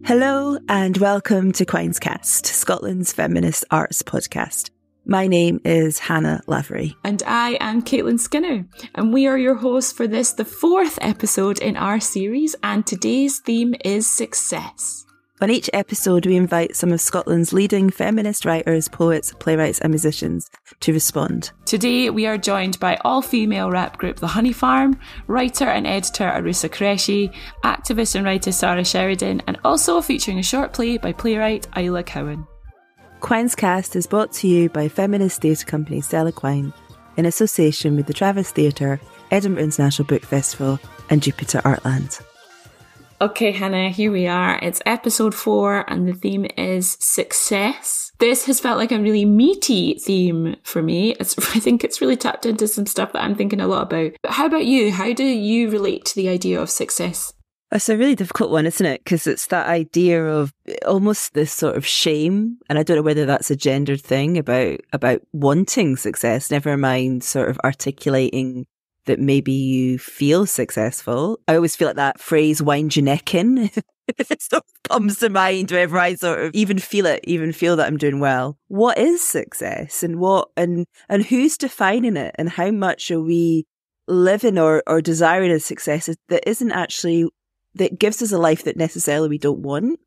Hello and welcome to Quines Cast, Scotland's feminist arts podcast. My name is Hannah Lavery. And I am Caitlin Skinner. And we are your hosts for this, the fourth episode in our series. And today's theme is success. On each episode, we invite some of Scotland's leading feminist writers, poets, playwrights and musicians to respond. Today, we are joined by all-female rap group The Honey Farm, writer and editor Arusa Qureshi, activist and writer Sara Sheridan, and also featuring a short play by playwright Isla Cowan. Quines Cast is brought to you by feminist theatre company Isla Cowan in association with the Travis Theatre, Edinburgh International Book Festival and Jupiter Artland. Okay, Hannah, here we are. It's episode 4 and the theme is success. This has felt like a really meaty theme for me. I think it's really tapped into some stuff that I'm thinking a lot about. But how about you? How do you relate to the idea of success? It's a really difficult one, isn't it? Because it's that idea of almost this sort of shame. And I don't know whether that's a gendered thing about wanting success, never mind sort of articulating that maybe you feel successful. I always feel like that phrase, wind your neck in, it sort of comes to mind whenever I sort of even feel that I'm doing well. What is success and who's defining it, and how much are we living or desiring a success that isn't actually, that gives us a life that necessarily we don't want?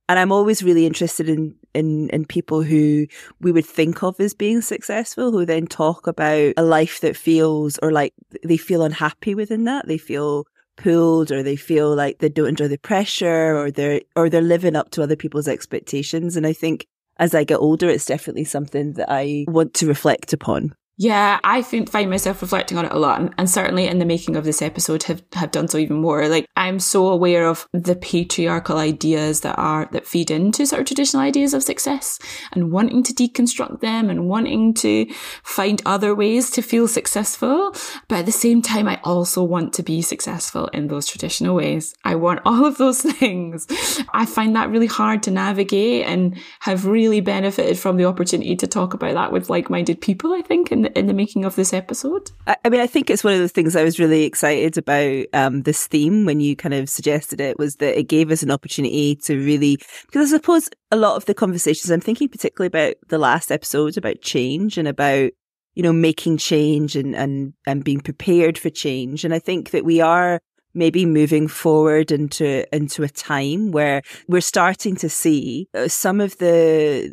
And I'm always really interested in people who we would think of as being successful, who then talk about a life that feels, or like they feel unhappy within that. They feel pulled, or they feel like they don't enjoy the pressure, or they're living up to other people's expectations. And I think as I get older, it's definitely something that I want to reflect upon. Yeah, I find myself reflecting on it a lot, and certainly in the making of this episode have done so even more. Like, I'm so aware of the patriarchal ideas that feed into sort of traditional ideas of success, and wanting to deconstruct them and wanting to find other ways to feel successful. But at the same time, I also want to be successful in those traditional ways. I want all of those things. I find that really hard to navigate, and have really benefited from the opportunity to talk about that with like-minded people, I think, in the making of this episode. I mean, I think it's one of those things I was really excited about this theme when you kind of suggested it, was that it gave us an opportunity to really, because I suppose a lot of the conversations, I'm thinking particularly about the last episode about change and about, you know, making change and being prepared for change. And I think that we are maybe moving forward into a time where we're starting to see some of the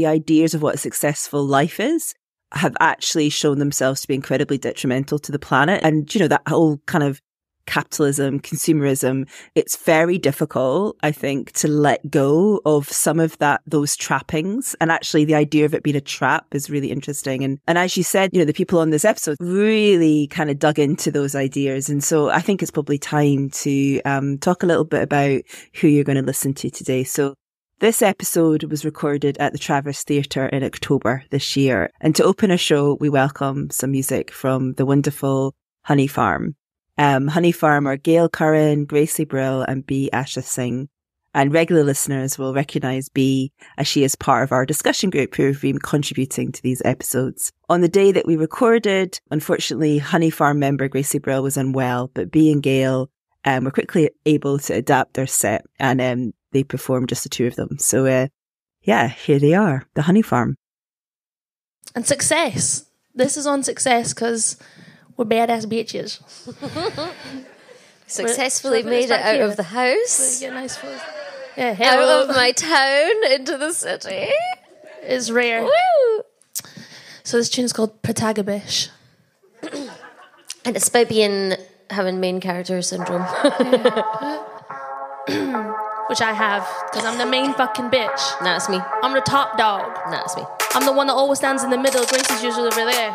ideas of what a successful life is have actually shown themselves to be incredibly detrimental to the planet. And, you know, that whole kind of capitalism, consumerism, it's very difficult, I think, to let go of some of those trappings. And actually the idea of it being a trap is really interesting. And as you said, you know, the people on this episode really kind of dug into those ideas. And so I think it's probably time to talk a little bit about who you're going to listen to today. So this episode was recorded at the Travis Theatre in October this year. And to open our show, we welcome some music from the wonderful Honey Farm. Honey Farm are Gail Curran, Gracie Brill and B. Asha Singh. And regular listeners will recognise B, as she is part of our discussion group who have been contributing to these episodes. On the day that we recorded, unfortunately, Honey Farm member Gracie Brill was unwell, but B and Gail were quickly able to adapt their set, and they performed just the two of them. So, yeah, here they are, the Honey Farm. And success. This is on success because we're badass bitches. Successfully made it out of the house. So get nice photos. Out of my town into the city. It's rare. Woo! So this tune's called Protagabish. And it's about having main character syndrome. Which I have, because I'm the main fucking bitch. Nah, it's me. I'm the top dog. Nah, it's me. I'm the one that always stands in the middle. Grace is usually over there.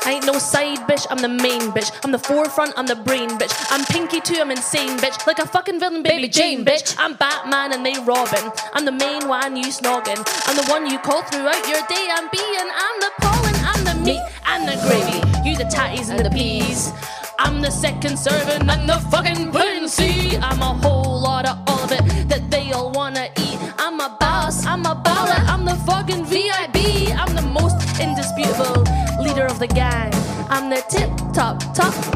I ain't no side bitch, I'm the main bitch. I'm the forefront, I'm the brain bitch. I'm Pinky too, I'm insane bitch. Like a fucking villain, baby Jane bitch. I'm Batman and they Robin. I'm the main one you snogging. I'm the one you call throughout your day. I'm the pollen, I'm the meat and the gravy. You the tatties and the peas. I'm the second servant and the fucking pudding. See, I'm a whole lot of all of it that they all wanna eat. I'm a boss, I'm a baller, I'm the fucking VIB. I'm the most indisputable leader of the gang. I'm the top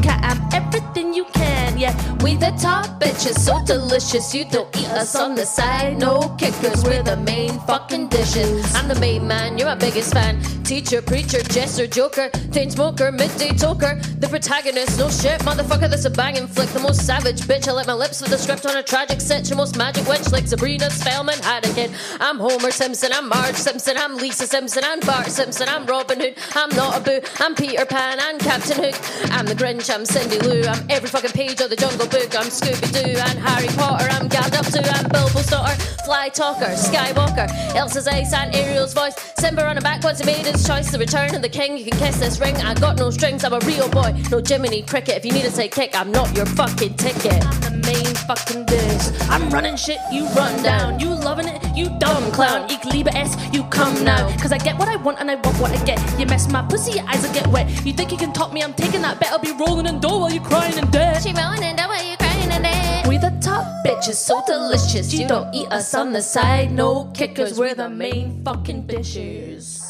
cat, I'm everything you can. yeah. We the top bitches, so delicious. You don't eat us on the side, no kickers. We're the main fucking dishes. I'm the main man, you're my biggest fan. Teacher, preacher, jester, joker, teen smoker, midday toker. The protagonist, no shit, motherfucker, this a banging flick. The most savage bitch, I let my lips with the script on a tragic set. Your most magic witch, like Sabrina Spellman had a kid. I'm Homer Simpson, I'm Marge Simpson, I'm Lisa Simpson, I'm Bart Simpson, I'm Robin Hood, I'm not a boo, I'm Peter Pan and Captain Hook. I'm the Grinch, I'm Cindy Lou, I'm every fucking page of the Jungle Book. I'm Scooby-Doo and Harry Potter, I'm Gandalf too, I'm Bilbo's daughter, Fly Talker, Skywalker, Elsa's Ice and Ariel's voice. Simba on the back once he made his choice. The return of the king, you can kiss this ring. I got no strings, I'm a real boy, no Jiminy Cricket. If you need a sidekick, I'm not your fucking ticket. I'm the main fucking dish. I'm running shit, you run down. You loving it, you dumb clown. Ich liebe es, you come now. Cause I get what I want and I want what I get. You mess my pussy, your eyes will get wet. You think you can top me, I'm taking that bet. I'll be rolling in dough while you crying in debt. She rolling in dough while you crying in debt. We the top bitches, so delicious. You don't eat us on the side, no kickers. We're the main fucking dishes.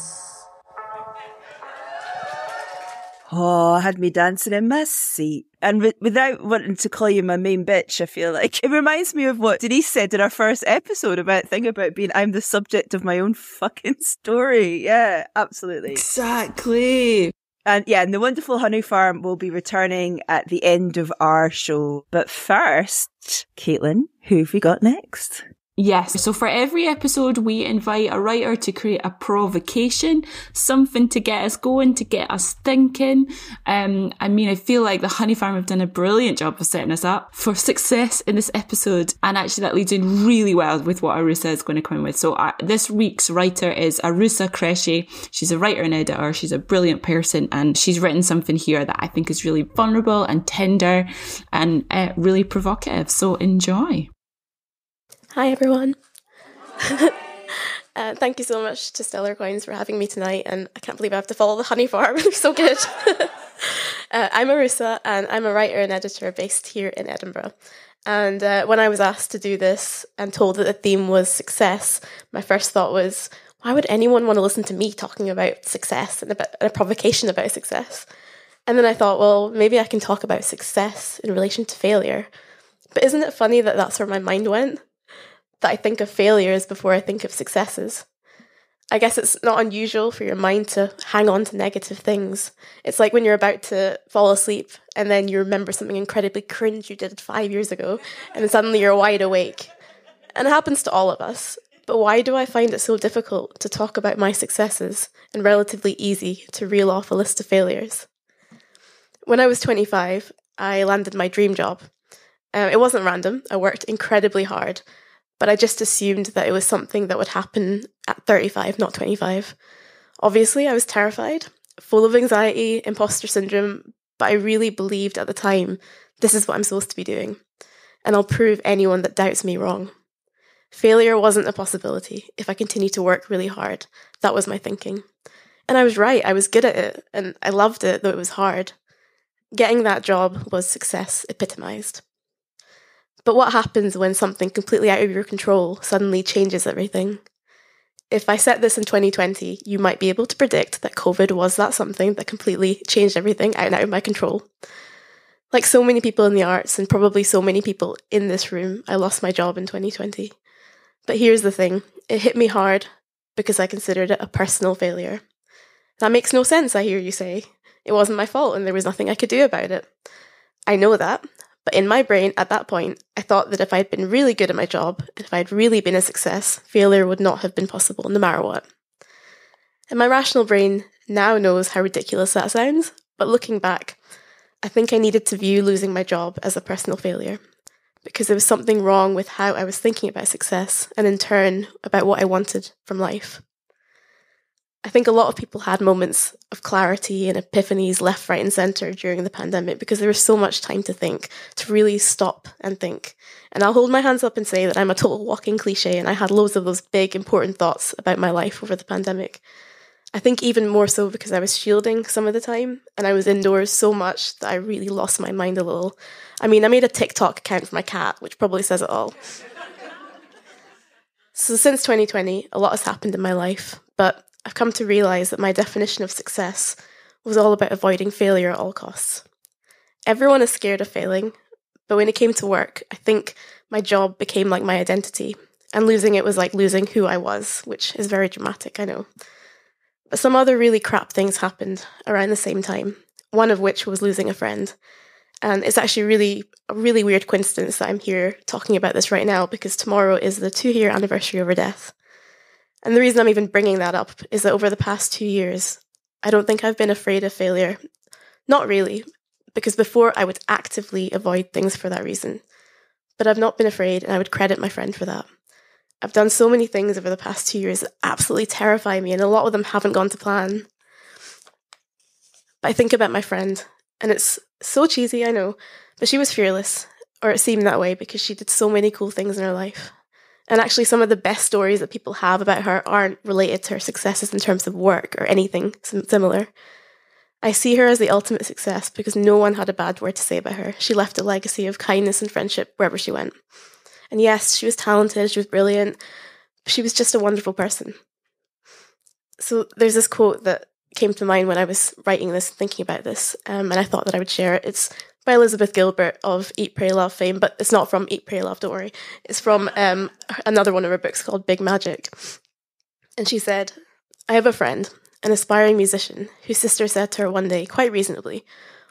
Oh, had me dancing in my seat. And without wanting to call you my main bitch, I feel like it reminds me of what Denise said in our first episode about being I'm the subject of my own fucking story. Yeah, absolutely. Exactly. And yeah, and the Wonderful Honey Farm will be returning at the end of our show. But first, Caitlin, who have we got next? Yes, so for every episode, we invite a writer to create a provocation, something to get us going, to get us thinking. I feel like the Honey Farm have done a brilliant job of setting us up for success in this episode. And actually that leads in really well with what Arusa is going to come in with. So this week's writer is Arusa Qureshi. She's a writer and editor. She's a brilliant person. And she's written something here that I think is really vulnerable and tender and really provocative. So enjoy. Hi everyone. Thank you so much to Stellar Quines for having me tonight, and I can't believe I have to follow the Honey Farm. It's so good. I'm Arusa, and I'm a writer and editor based here in Edinburgh. And when I was asked to do this and told that the theme was success, my first thought was, why would anyone want to listen to me talking about success and about a provocation about success? And then I thought, well, maybe I can talk about success in relation to failure. But isn't it funny that that's where my mind went? That I think of failures before I think of successes. I guess it's not unusual for your mind to hang on to negative things. It's like when you're about to fall asleep and then you remember something incredibly cringe you did 5 years ago and then suddenly you're wide awake. And it happens to all of us. But why do I find it so difficult to talk about my successes and relatively easy to reel off a list of failures? When I was 25, I landed my dream job. It wasn't random. I worked incredibly hard. But I just assumed that it was something that would happen at 35, not 25. Obviously, I was terrified, full of anxiety, imposter syndrome, but I really believed at the time, this is what I'm supposed to be doing. And I'll prove anyone that doubts me wrong. Failure wasn't a possibility if I continued to work really hard. That was my thinking. And I was right, I was good at it, and I loved it, though it was hard. Getting that job was success epitomized. But what happens when something completely out of your control suddenly changes everything? If I set this in 2020, you might be able to predict that COVID was that something that completely changed everything out of my control. Like so many people in the arts, and probably so many people in this room, I lost my job in 2020. But here's the thing, it hit me hard because I considered it a personal failure. That makes no sense, I hear you say. It wasn't my fault and there was nothing I could do about it. I know that. But in my brain, at that point, I thought that if I'd been really good at my job, if I'd really been a success, failure would not have been possible, no matter what. And my rational brain now knows how ridiculous that sounds, but looking back, I think I needed to view losing my job as a personal failure, because there was something wrong with how I was thinking about success, and in turn, about what I wanted from life. I think a lot of people had moments of clarity and epiphanies left, right and centre during the pandemic because there was so much time to think, to really stop and think. And I'll hold my hands up and say that I'm a total walking cliche and I had loads of those big important thoughts about my life over the pandemic. I think even more so because I was shielding some of the time and I was indoors so much that I really lost my mind a little. I mean, I made a TikTok account for my cat, which probably says it all. So since 2020, a lot has happened in my life, but I've come to realise that my definition of success was all about avoiding failure at all costs. Everyone is scared of failing, But when it came to work, I think my job became like my identity. And losing it was like losing who I was, which is very dramatic, I know. But some other really crap things happened around the same time, one of which was losing a friend. And it's actually a really weird coincidence that I'm here talking about this right now, because tomorrow is the 2-year anniversary of her death. And the reason I'm even bringing that up is that over the past 2 years, I don't think I've been afraid of failure. Not really, because before I would actively avoid things for that reason. But I've not been afraid, and I would credit my friend for that. I've done so many things over the past 2 years that absolutely terrify me, and a lot of them haven't gone to plan. But I think about my friend, and it's so cheesy, I know, but she was fearless, or it seemed that way, because she did so many cool things in her life. And actually, some of the best stories that people have about her aren't related to her successes in terms of work or anything similar. I see her as the ultimate success because no one had a bad word to say about her. She left a legacy of kindness and friendship wherever she went. And yes, she was talented, she was brilliant, but she was just a wonderful person. So there's this quote that came to mind when I was writing this, thinking about this, and I thought that I would share it. It's by Elizabeth Gilbert of Eat, Pray, Love fame, but it's not from Eat, Pray, Love, don't worry. It's from another one of her books called Big Magic. And she said, "I have a friend, an aspiring musician, whose sister said to her one day, quite reasonably,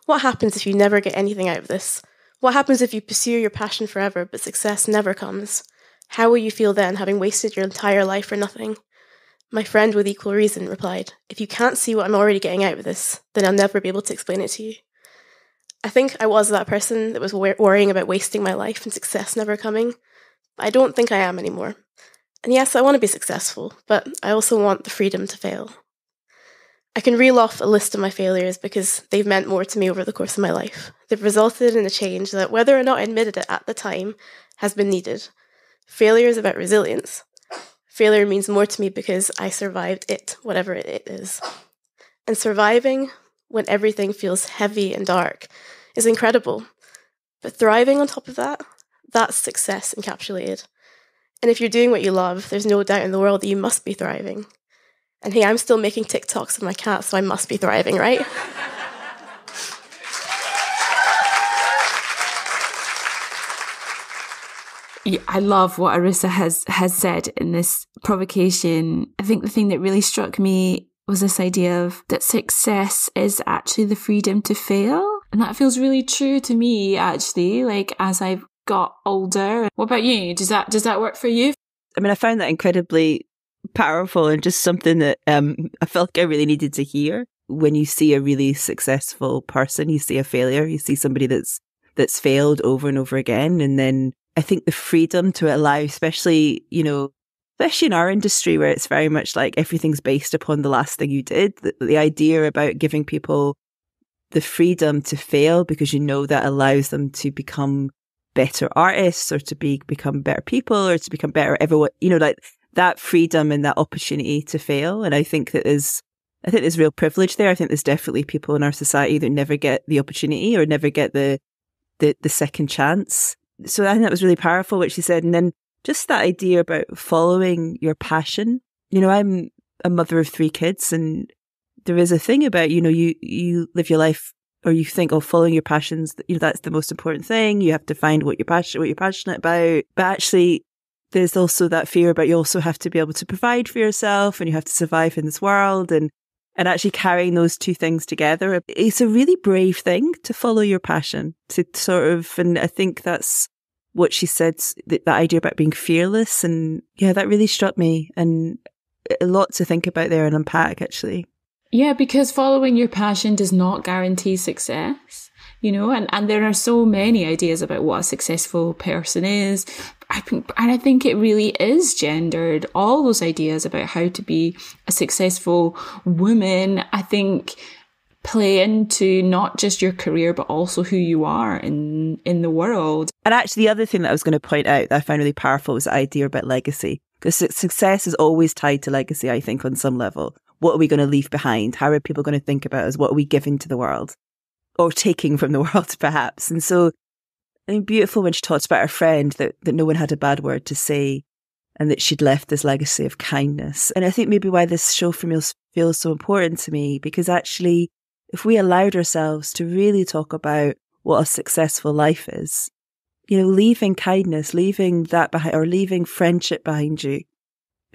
'What happens if you never get anything out of this? What happens if you pursue your passion forever, but success never comes? How will you feel then, having wasted your entire life for nothing?' My friend, with equal reason, replied, 'If you can't see what I'm already getting out of this, then I'll never be able to explain it to you.' I think I was that person that was worrying about wasting my life and success never coming, but I don't think I am anymore. And yes, I want to be successful, but I also want the freedom to fail. I can reel off a list of my failures because they've meant more to me over the course of my life. They've resulted in a change that, whether or not I admitted it at the time, has been needed. Failure is about resilience. Failure means more to me because I survived it, whatever it is. And surviving, when everything feels heavy and dark, is incredible. But thriving on top of that, that's success encapsulated. And if you're doing what you love, there's no doubt in the world that you must be thriving. And hey, I'm still making TikToks with my cat, so I must be thriving, right? Yeah, I love what Arusa has said in this provocation. I think the thing that really struck me was this idea of that success is actually the freedom to fail. And that feels really true to me, actually, like as I've got older. What about you? Does that work for you? I mean, I found that incredibly powerful and just something that I felt like I really needed to hear. When you see a really successful person, you see a failure, you see somebody that's failed over and over again. And then I think the freedom to allow, especially in our industry where it's very much like everything's based upon the last thing you did, the idea about giving people the freedom to fail because that allows them to become better artists or to become better people or to become better everyone, like that freedom and that opportunity to fail. And I think there's real privilege there. I think there's definitely people in our society that never get the opportunity or never get the second chance. So I think that was really powerful what she said. And then just that idea about following your passion. I'm a mother of 3 kids, and there is a thing about, you live your life, or you think, following your passions, that's the most important thing. You have to find what you're passionate about. But actually, there's also that fear about you also have to be able to provide for yourself, and you have to survive in this world, and actually carrying those two things together. It's a really brave thing to follow your passion, to sort of, and I think that's what she said, that idea about being fearless. And yeah, that really struck me, and a lot to think about there and unpack, actually. Yeah, because following your passion does not guarantee success, and there are so many ideas about what a successful person is. I think it really is gendered. All those ideas about how to be a successful woman, I think, play into not just your career, but also who you are in the world. And actually, the other thing that I was going to point out that I found really powerful was the idea about legacy. Because success is always tied to legacy, I think, on some level. What are we going to leave behind? How are people going to think about us? What are we giving to the world? Or taking from the world, perhaps? And so, I mean, beautiful when she talks about her friend, that no one had a bad word to say, and that she'd left this legacy of kindness. And I think maybe why this show for me feels so important to me, because actually, if we allowed ourselves to really talk about what a successful life is, leaving kindness, leaving that behind, or leaving friendship behind you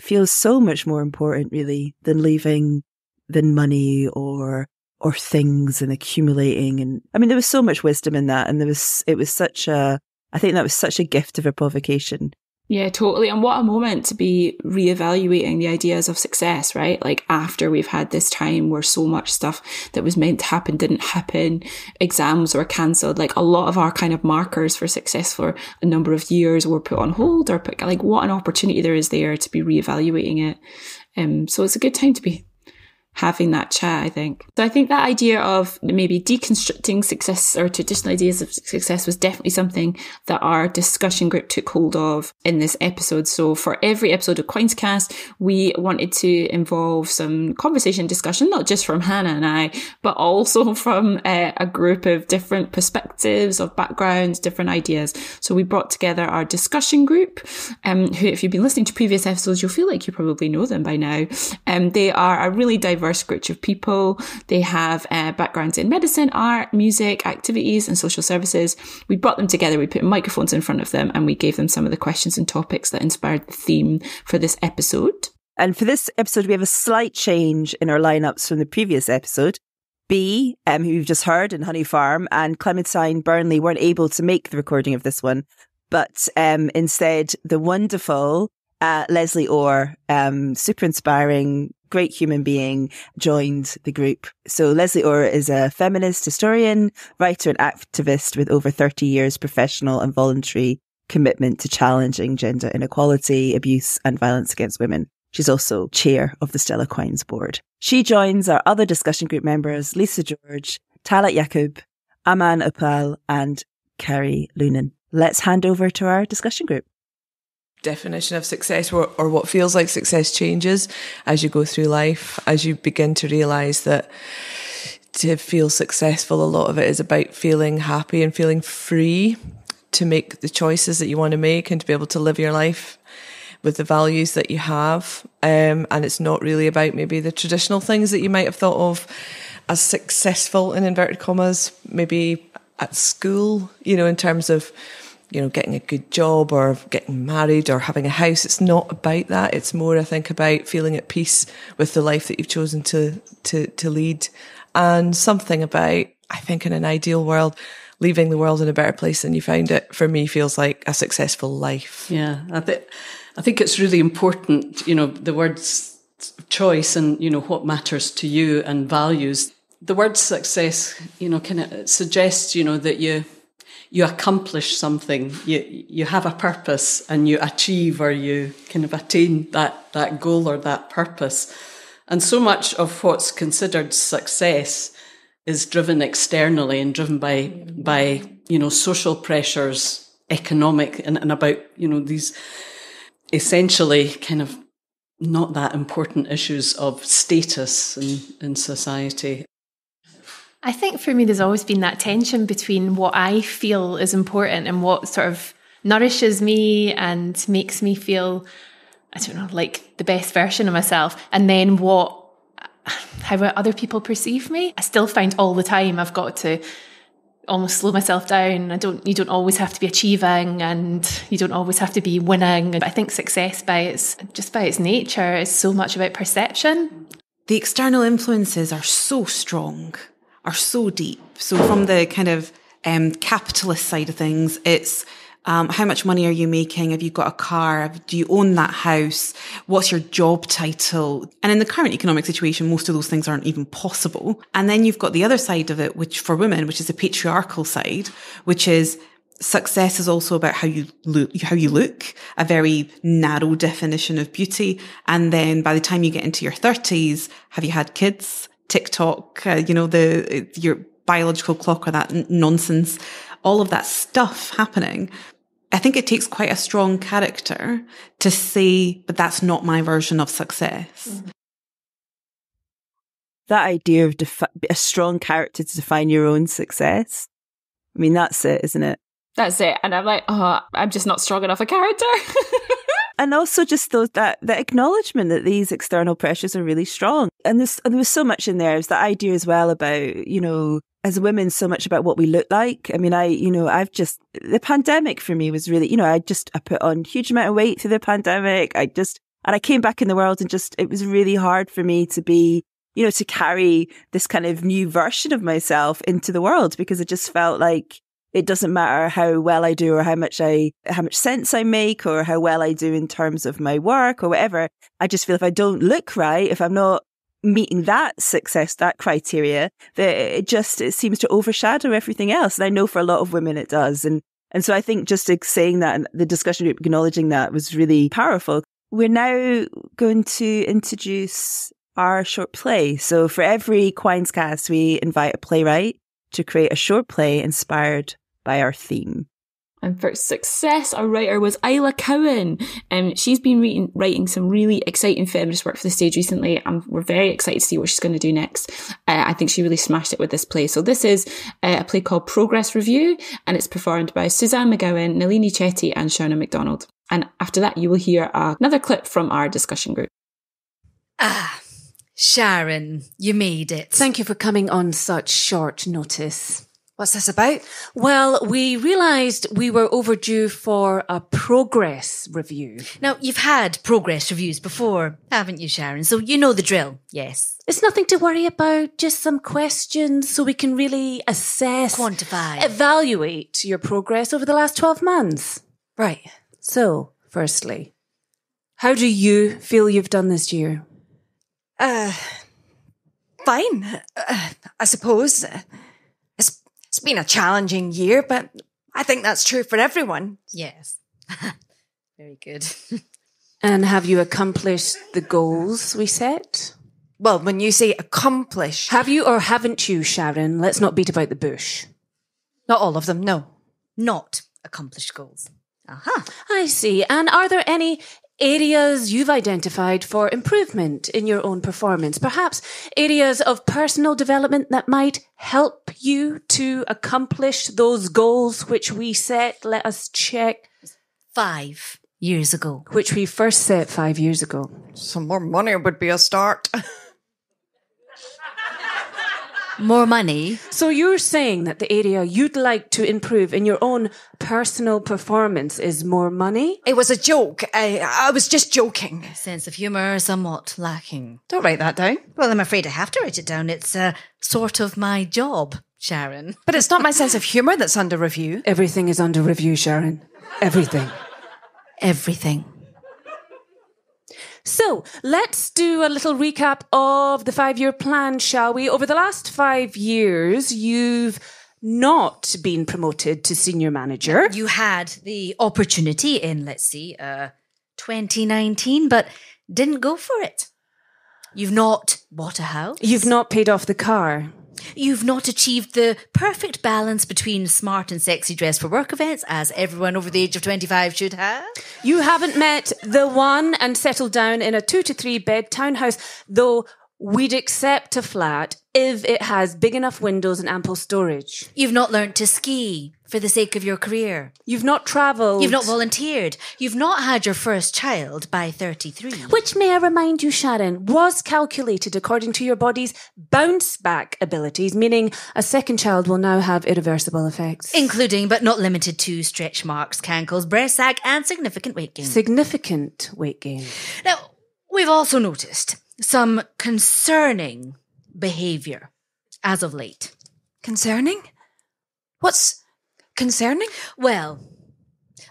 feels so much more important, really, than money or things and accumulating. And I mean, there was so much wisdom in that, and I think that was such a gift of a provocation. Yeah, totally. And what a moment to be reevaluating the ideas of success, right? Like after we've had this time where so much stuff that was meant to happen didn't happen, exams were cancelled, like a lot of our kind of markers for success for a number of years were put on hold, or put, like, what an opportunity there is there to be reevaluating it. So it's a good time to be having that chat, I think. So I think that idea of maybe deconstructing success or traditional ideas of success was definitely something that our discussion group took hold of in this episode. So for every episode of Quines Cast, we wanted to involve some conversation discussion, not just from Hannah and I, but also from a group of different perspectives, of backgrounds, different ideas. So we brought together our discussion group, who, if you've been listening to previous episodes, you'll feel like you probably know them by now. They are a really diverse group of people. They have backgrounds in medicine, art, music, activities, and social services. We brought them together, we put microphones in front of them, and we gave them some of the questions and topics that inspired the theme for this episode. And for this episode, we have a slight change in our lineups from the previous episode. B, who you've just heard, in Honey Farm, and Clementine Burnley weren't able to make the recording of this one, but instead the wonderful Leslie Orr, super inspiring, great human being, joined the group. So Leslie Orr is a feminist historian, writer and activist with over 30 years professional and voluntary commitment to challenging gender inequality, abuse and violence against women. She's also chair of the Stella Quines board. She joins our other discussion group members, Lisa George, Talat Yakub, Aman Upal and Carrie Lunan. Let's hand over to our discussion group. Definition of success, or what feels like success, changes as you go through life, as you begin to realise that to feel successful, a lot of it is about feeling happy and feeling free to make the choices that you want to make and to be able to live your life with the values that you have. And it's not really about maybe the traditional things that you might have thought of as successful, in inverted commas, maybe at school, in terms of getting a good job or getting married or having a house. It's not about that. It's more, I think, about feeling at peace with the life that you've chosen to lead. And something about, I think, in an ideal world, leaving the world in a better place than you found it, for me, feels like a successful life. Yeah, I think it's really important, the words choice and, what matters to you and values. The word success, kind of suggests, that you accomplish something, you have a purpose and you achieve, or you kind of attain that goal or that purpose. And so much of what's considered success is driven externally and driven by social pressures, economic, and about, these essentially kind of not that important issues of status in society. I think for me, there's always been that tension between what I feel is important and what sort of nourishes me and makes me feel, like the best version of myself, and then how other people perceive me. I still find all the time I've got to almost slow myself down. You don't always have to be achieving, and you don't always have to be winning. But I think success by its nature is so much about perception. The external influences are so strong, are so deep. So from the kind of capitalist side of things, it's how much money are you making? Have you got a car? Do you own that house? What's your job title? And in the current economic situation, most of those things aren't even possible. And then you've got the other side of it, which for women, which is the patriarchal side, which is success is also about how you look, a very narrow definition of beauty. And then by the time you get into your 30s, have you had kids? TikTok, your biological clock, or that nonsense, all of that stuff happening. I think it takes quite a strong character to say, but that's not my version of success. Mm-hmm. That idea of a strong character to define your own success. I mean, that's it, isn't it? That's it. And I'm like, I'm just not strong enough a character. And also just that acknowledgement that these external pressures are really strong. And there was so much in there. There's the idea as well about, you know, as women, so much about what we look like. I mean, the pandemic for me was really, you know, I put on a huge amount of weight through the pandemic. And I came back in the world and it was really hard for me to be, you know, to carry this kind of new version of myself into the world, because it just felt like it doesn't matter how well I do or how much sense I make or how well I do in terms of my work or whatever. I just feel if I don't look right, if I'm not meeting that success, that criteria, that it seems to overshadow everything else. And I know for a lot of women it does. And so I think just saying that and the discussion group acknowledging that was really powerful. We're now going to introduce our short play. So for every Quines cast, we invite a playwright to create a short play inspired by our theme. And for success, our writer was Isla Cowan. She's been writing some really exciting feminist work for the stage recently, and we're very excited to see what she's going to do next. I think she really smashed it with this play. So this is a play called Progress Review, and it's performed by Suzanne McGowan, Nalini Chetty and Shauna MacDonald. And after that, you will hear another clip from our discussion group. Sharon, you made it. Thank you for coming on such short notice. What's this about? Well, we realised we were overdue for a progress review. Now, you've had progress reviews before, haven't you, Sharon? So you know the drill, yes. It's nothing to worry about, just some questions so we can really assess, quantify, evaluate your progress over the last 12 months. Right. So, firstly, how do you feel you've done this year? Fine, I suppose. It's been a challenging year, but I think that's true for everyone. Yes. Very good. And have you accomplished the goals we set? Well, when you say accomplish... Have you or haven't you, Sharon? Let's not beat about the bush. Not all of them, no. Not accomplished goals. Aha. I see. And are there any areas you've identified for improvement in your own performance? Perhaps areas of personal development that might help you to accomplish those goals which we set, let us check, 5 years ago. Which we first set 5 years ago. Some more money would be a start. More money? So you're saying that the area you'd like to improve in your own personal performance is more money? It was a joke. I was just joking. Sense of humour somewhat lacking. Don't write that down. Well, I'm afraid I have to write it down. It's sort of my job, Sharon. But it's not my sense of humour that's under review. Everything is under review, Sharon. Everything. Everything. So, let's do a little recap of the 5-year plan, shall we? Over the last 5 years, you've not been promoted to senior manager. You had the opportunity in, 2019, but didn't go for it. You've not bought a house. You've not paid off the car. You've not achieved the perfect balance between smart and sexy dress for work events, as everyone over the age of 25 should have. You haven't met the one and settled down in a 2 to 3 bed townhouse, though we'd accept a flat if it has big enough windows and ample storage. You've not learnt to ski for the sake of your career. You've not travelled. You've not volunteered. You've not had your first child by 33. Which, may I remind you, Sharon, was calculated according to your body's bounce-back abilities, meaning a second child will now have irreversible effects. Including, but not limited to, stretch marks, cankles, breast sac, and significant weight gain. Significant weight gain. Now, we've also noticed some concerning behaviour as of late. Concerning? What's concerning? Well,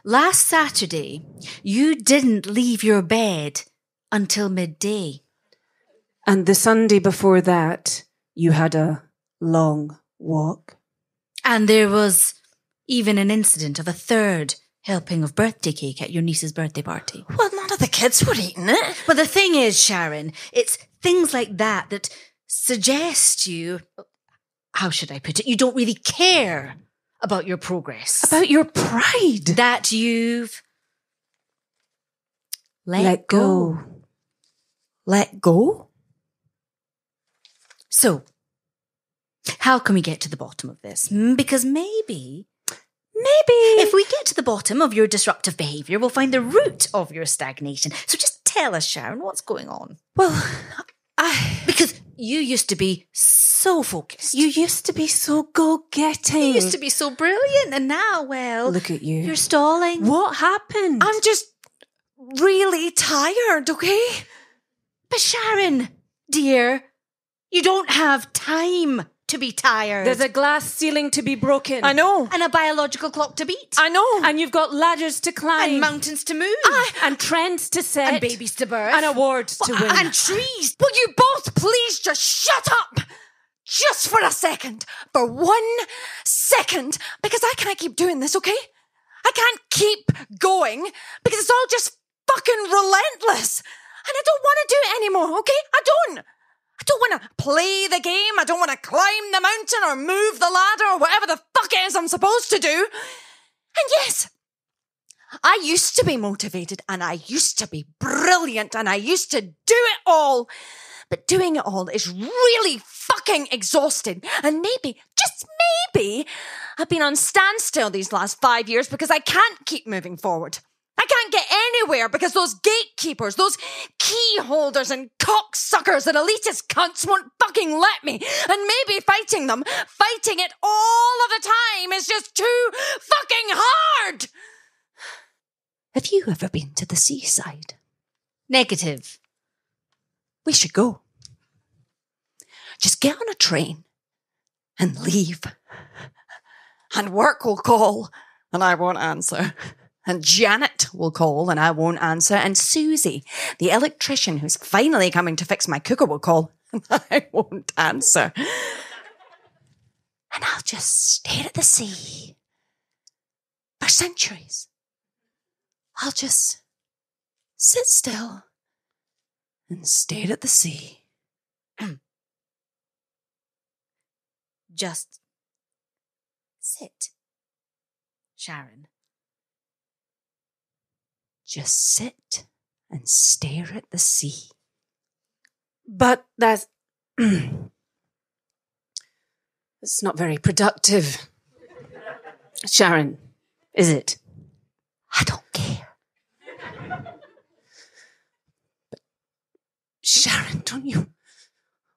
last Saturday, you didn't leave your bed until midday. And the Sunday before that, you had a long walk. And there was even an incident of a third helping of birthday cake at your niece's birthday party. Well, none of the kids were eating it. But the thing is, Sharon, it's things like that that suggest you, how should I put it, you don't really care about your progress. About your pride. That you've let go. Let go? So, how can we get to the bottom of this? Because maybe Maybe. If we get to the bottom of your disruptive behaviour, we'll find the root of your stagnation. So just tell us, Sharon, what's going on? Well, Because you used to be so focused. You used to be so go-getting. You used to be so brilliant, and now, well... Look at you. You're stalling. What happened? I'm just really tired, okay? But Sharon, dear, you don't have time to be tired. There's a glass ceiling to be broken. I know. And a biological clock to beat. I know. And you've got ladders to climb. And mountains to move. And trends to set. And babies to birth. And awards to win. And trees. Will you both please just shut up? Just for a second. For 1 second. Because I can't keep doing this, okay? I can't keep going because it's all just fucking relentless. And I don't want to do it anymore, okay? I don't want to play the game. I don't want to climb the mountain or move the ladder or whatever the fuck it is I'm supposed to do. And yes, I used to be motivated and I used to be brilliant and I used to do it all. But doing it all is really fucking exhausting. And maybe, just maybe, I've been on standstill these last 5 years because I can't keep moving forward. I can't get anywhere because those gatekeepers, those key holders and cocksuckers and elitist cunts won't fucking let me. And maybe fighting it all of the time is just too fucking hard. Have you ever been to the seaside? Negative. We should go. Just get on a train and leave. And work will call and I won't answer. And Janet will call and I won't answer. And Susie, the electrician who's finally coming to fix my cooker, will call and I won't answer. And I'll just stare at the sea for centuries. I'll just sit still and stare at the sea. Just sit, Sharon. Just sit and stare at the sea. But that's... it's not very productive. Sharon, is it? I don't care. But Sharon, don't you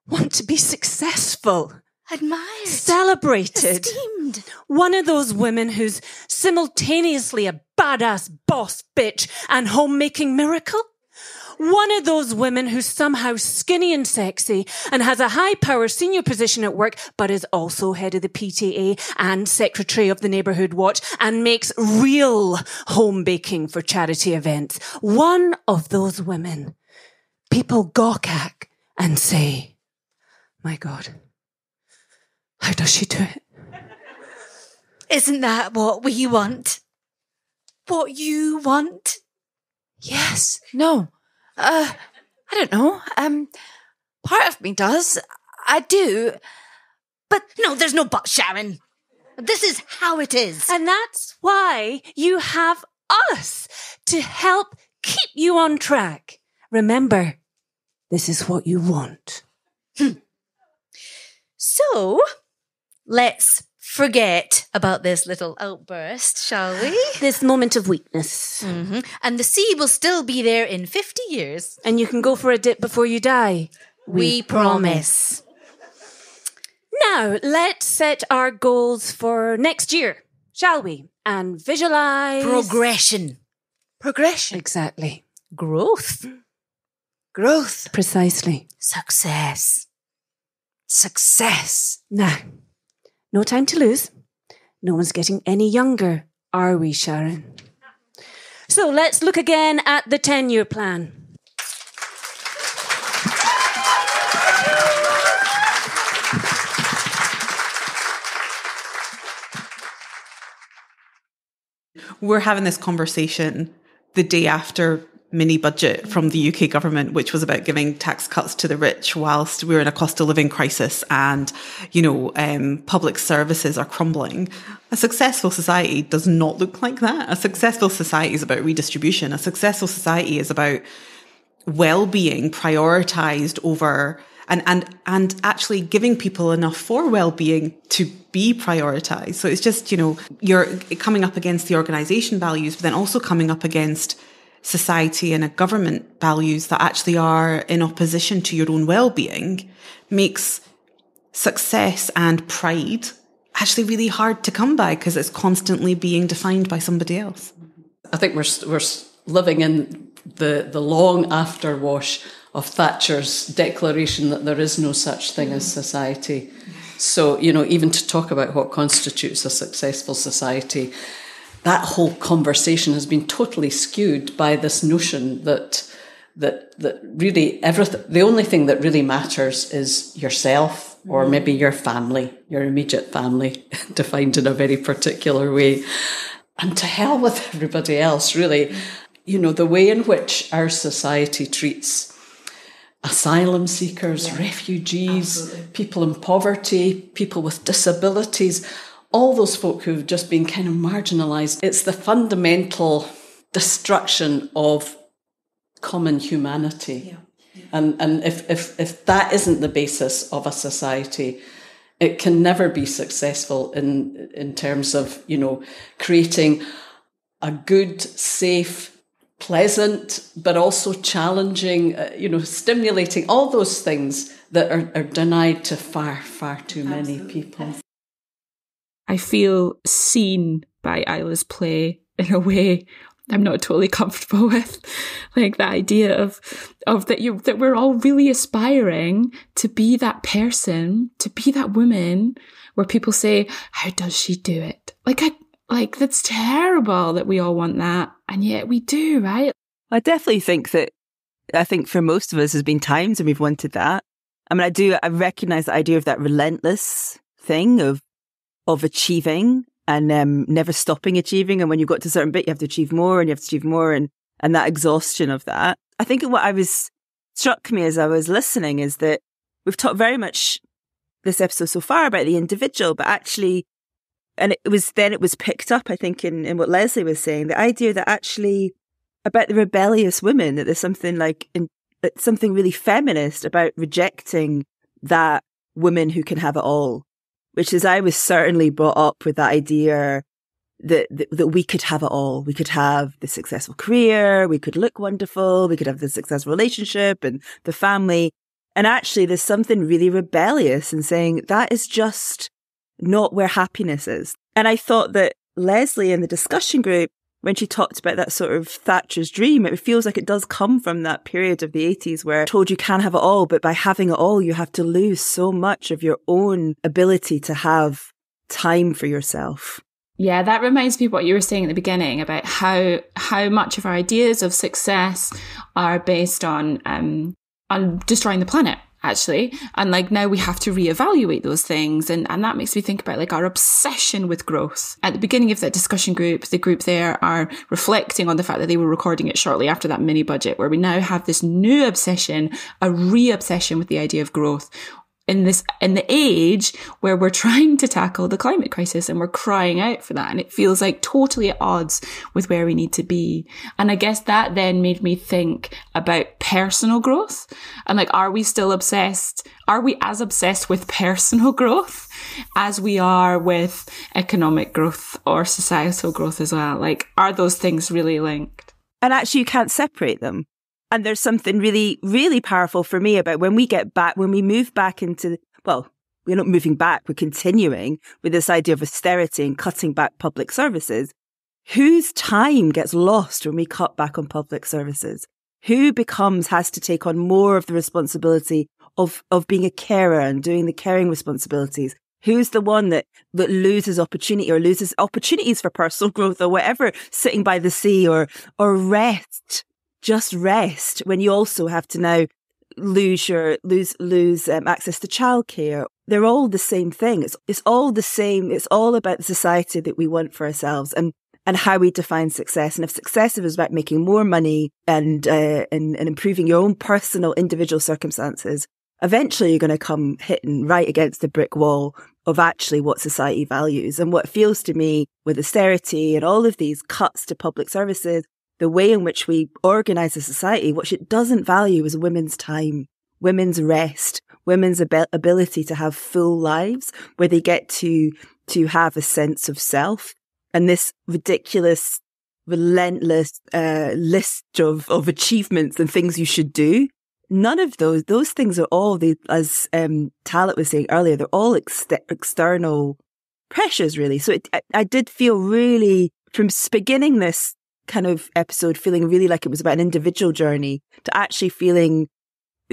want to be successful? Admired. Celebrated. Esteemed. One of those women who's simultaneously a badass boss bitch and homemaking miracle. One of those women who's somehow skinny and sexy and has a high-power senior position at work, but is also head of the PTA and secretary of the neighbourhood watch and makes real home baking for charity events. One of those women people gawk at and say, my God, how does she do it? Isn't that what we want? What you want? Yes. No. I don't know. Part of me does. I do. But no, there's no but, Sharon. This is how it is. And that's why you have us to help keep you on track. Remember, this is what you want. So, let's forget about this little outburst, shall we? This moment of weakness. Mm-hmm. And the sea will still be there in 50 years. And you can go for a dip before you die. We promise. Now, let's set our goals for next year, shall we? And visualize... Progression. Exactly. Growth. Precisely. Success. Now, no time to lose. No one's getting any younger, are we, Sharon? So let's look again at the 10-year plan. We're having this conversation the day after mini budget from the UK government, which was about giving tax cuts to the rich whilst we're in a cost of living crisis and, public services are crumbling. A successful society does not look like that. A successful society is about redistribution. A successful society is about well-being prioritized over and actually giving people enough for well-being to be prioritized. So it's just, you're coming up against the organization values, but then also coming up against society and a government values that actually are in opposition to your own well-being, makes success and pride actually really hard to come by, because it's constantly being defined by somebody else. I think we're living in the long afterwash of Thatcher's declaration that there is no such thing as society. So, even to talk about what constitutes a successful society, that whole conversation has been totally skewed by this notion that really everything, the only thing that really matters is yourself, or maybe your family, your immediate family, defined in a very particular way. And to hell with everybody else, really. The way in which our society treats asylum seekers, refugees, people in poverty, people with disabilities, all those folk who've just been kind of marginalised. It's the fundamental destruction of common humanity. And if that isn't the basis of a society, it can never be successful in terms of, creating a good, safe, pleasant, but also challenging, stimulating, all those things that are denied to far, far too many people. I feel seen by Isla's play in a way I'm not totally comfortable with. Like the idea of that we're all really aspiring to be that person, to be that woman where people say, how does she do it? Like that's terrible that we all want that. And yet we do, right? I definitely think for most of us there's been times when we've wanted that. I mean, I recognise the idea of that relentless thing of achieving and never stopping achieving. And when you got to a certain bit, you have to achieve more and you have to achieve more, and that exhaustion of that. I think what struck me as I was listening is that we've talked very much this episode so far about the individual, but actually, and it was picked up, I think, in what Leslie was saying, the idea that actually about the rebellious women, that there's something something really feminist about rejecting that woman who can have it all, which is, I was certainly brought up with that idea that we could have it all. We could have the successful career, we could look wonderful, we could have the successful relationship and the family. And actually there's something really rebellious in saying that is just not where happiness is. And I thought that Leslie in the discussion group, when she talked about that sort of Thatcher's dream, it feels like it does come from that period of the 80s where told you can have it all, but by having it all, you have to lose so much of your own ability to have time for yourself. Yeah, that reminds me of what you were saying at the beginning about how much of our ideas of success are based on destroying the planet, actually. And now we have to reevaluate those things. And that makes me think about our obsession with growth. At the beginning of that discussion group, the group there are reflecting on the fact that they were recording it shortly after that mini budget, where we now have this new obsession, a re-obsession with the idea of growth. In the age where we're trying to tackle the climate crisis and we're crying out for that. And it feels like totally at odds with where we need to be. And I guess that then made me think about personal growth and are we still obsessed? Are we as obsessed with personal growth as we are with economic growth or societal growth as well? Are those things really linked? And actually you can't separate them. And there's something really, really powerful for me about when we move back into, well, we're not moving back, we're continuing with this idea of austerity and cutting back public services. Whose time gets lost when we cut back on public services? Who has to take on more of the responsibility of being a carer and doing the caring responsibilities? Who's the one that loses opportunity or loses opportunities for personal growth or whatever, sitting by the sea or rest? Just rest when you also have to now lose access to childcare. They're all the same thing. It's all the same. It's all about the society that we want for ourselves and how we define success. And if success is about making more money and improving your own personal individual circumstances, eventually you're going to come hitting right against the brick wall of actually what society values. And what feels to me with austerity and all of these cuts to public services, the way in which we organise a society, what it doesn't value is women's time, women's rest, women's ability to have full lives where they get to to have a sense of self. And this ridiculous, relentless list of achievements and things you should do, none of those things are all, as Talat was saying earlier, they're all external pressures, really. So I did feel really, from beginning this kind of episode, feeling really like it was about an individual journey, to actually feeling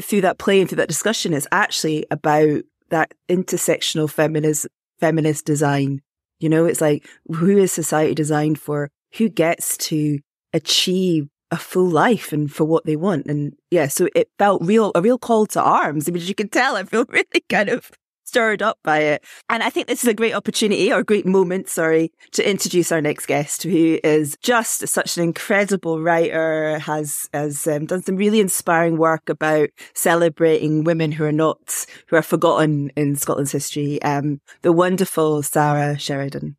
through that play and through that discussion, it's actually about that intersectional feminist design. You know, it's like, who is society designed for? Who gets to achieve a full life and for what they want? And yeah, so it felt a real call to arms. I mean, as you can tell, I feel really kind of stirred up by it. And I think this is a great opportunity, or a great moment, to introduce our next guest, who is just such an incredible writer, has done some really inspiring work about celebrating women who are forgotten in Scotland's history. The wonderful Sara Sheridan.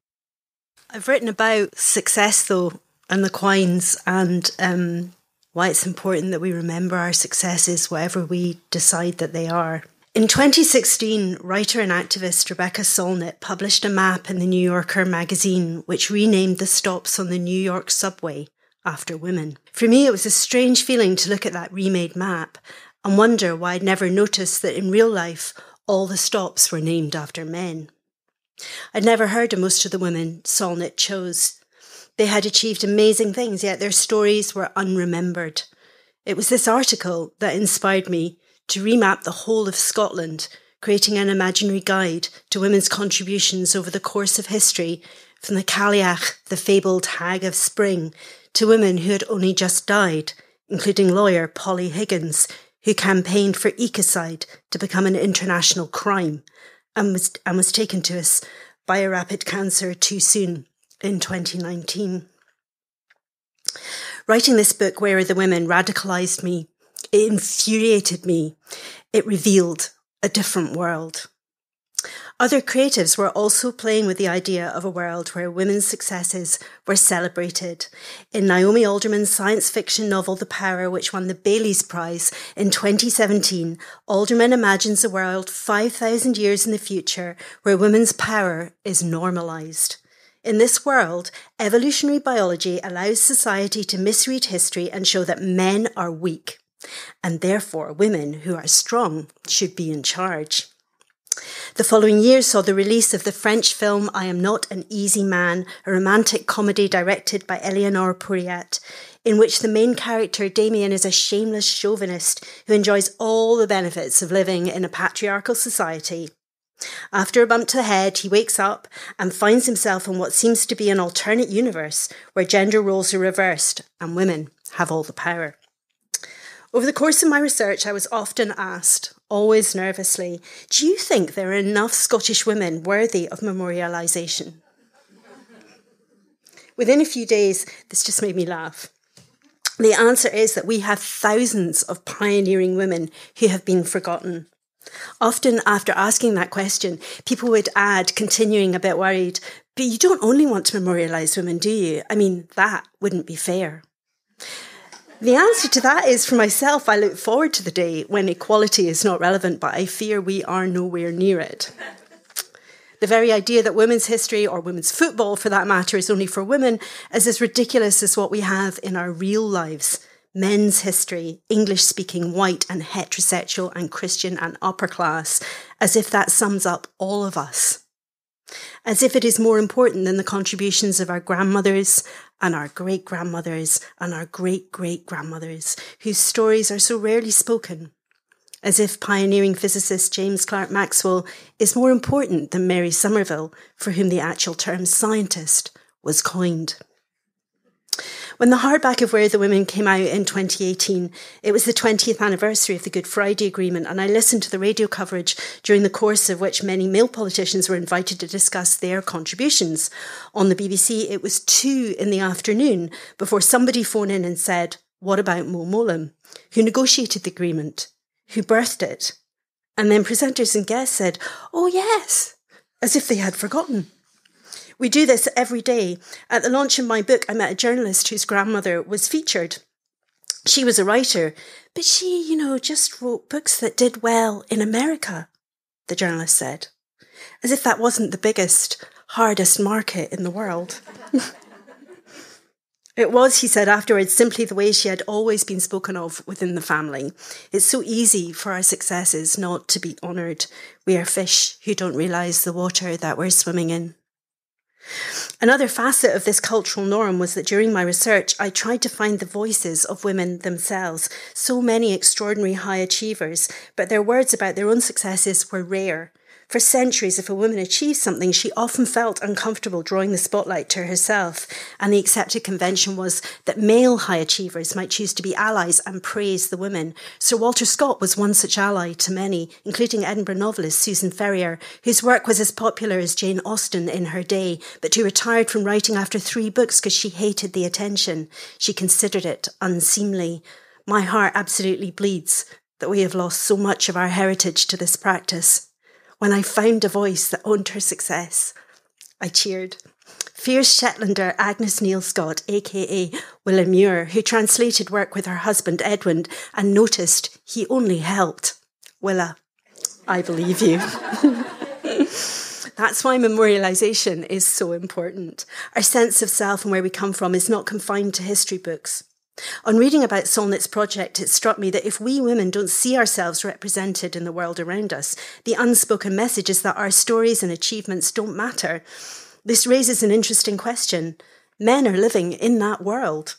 I've written about success, though, and the Quines, and why it's important that we remember our successes, whatever we decide that they are. In 2016, writer and activist Rebecca Solnit published a map in the New Yorker magazine which renamed the stops on the New York subway after women. For me, it was a strange feeling to look at that remade map and wonder why I'd never noticed that in real life all the stops were named after men. I'd never heard of most of the women Solnit chose. They had achieved amazing things, yet their stories were unremembered. It was this article that inspired me to remap the whole of Scotland, creating an imaginary guide to women's contributions over the course of history, from the Cailleach, the fabled Hag of Spring, to women who had only just died, including lawyer Polly Higgins, who campaigned for ecocide to become an international crime, and was taken to us by a rapid cancer too soon in 2019. Writing this book, Where Are the Women, radicalised me. It infuriated me. It revealed a different world. Other creatives were also playing with the idea of a world where women's successes were celebrated. In Naomi Alderman's science fiction novel The Power, which won the Bailey's Prize in 2017, Alderman imagines a world 5,000 years in the future where women's power is normalised. In this world, evolutionary biology allows society to misread history and show that men are weak, and therefore women who are strong should be in charge. The following year saw the release of the French film I Am Not an Easy Man, a romantic comedy directed by Eleanor Pouriat, in which the main character, Damien, is a shameless chauvinist who enjoys all the benefits of living in a patriarchal society. After a bump to the head, he wakes up and finds himself in what seems to be an alternate universe where gender roles are reversed and women have all the power. Over the course of my research, I was often asked, always nervously, do you think there are enough Scottish women worthy of memorialisation? Within a few days, this just made me laugh. The answer is that we have thousands of pioneering women who have been forgotten. Often after asking that question, people would add, continuing a bit worried, but you don't only want to memorialise women, do you? I mean, that wouldn't be fair. The answer to that is, for myself, I look forward to the day when equality is not relevant, but I fear we are nowhere near it. The very idea that women's history, or women's football for that matter, is only for women is as ridiculous as what we have in our real lives. Men's history, English-speaking, white and heterosexual and Christian and upper class, as if that sums up all of us. As if it is more important than the contributions of our grandmothers and our great-grandmothers and our great-great-grandmothers, whose stories are so rarely spoken. As if pioneering physicist James Clerk Maxwell is more important than Mary Somerville, for whom the actual term scientist was coined. When the hardback of Where the Women came out in 2018, it was the 20th anniversary of the Good Friday Agreement, and I listened to the radio coverage during the course of which many male politicians were invited to discuss their contributions. On the BBC, it was 2 p.m. before somebody phoned in and said, what about Mo Mowlam, who negotiated the agreement, who birthed it? And then presenters and guests said, oh yes, as if they had forgotten. We do this every day. At the launch of my book, I met a journalist whose grandmother was featured. She was a writer, but she, just wrote books that did well in America, the journalist said. As if that wasn't the biggest, hardest market in the world. It was, he said afterwards, simply the way she had always been spoken of within the family. It's so easy for our successes not to be honoured. We are fish who don't realise the water that we're swimming in. Another facet of this cultural norm was that during my research, I tried to find the voices of women themselves. So many extraordinary high achievers, but their words about their own successes were rare. For centuries, if a woman achieved something, she often felt uncomfortable drawing the spotlight to herself. And the accepted convention was that male high achievers might choose to be allies and praise the women. Sir Walter Scott was one such ally to many, including Edinburgh novelist Susan Ferrier, whose work was as popular as Jane Austen in her day, but who retired from writing after 3 books because she hated the attention. She considered it unseemly. My heart absolutely bleeds that we have lost so much of our heritage to this practice. When I found a voice that owned her success, I cheered. Fierce Shetlander Agnes Neil Scott, a.k.a. Willa Muir, who translated work with her husband Edwin and noticed he only helped. Willa, I believe you. That's why memorialisation is so important. Our sense of self and where we come from is not confined to history books. On reading about Solnit's project, it struck me that if we women don't see ourselves represented in the world around us, the unspoken message is that our stories and achievements don't matter. This raises an interesting question. Men are living in that world,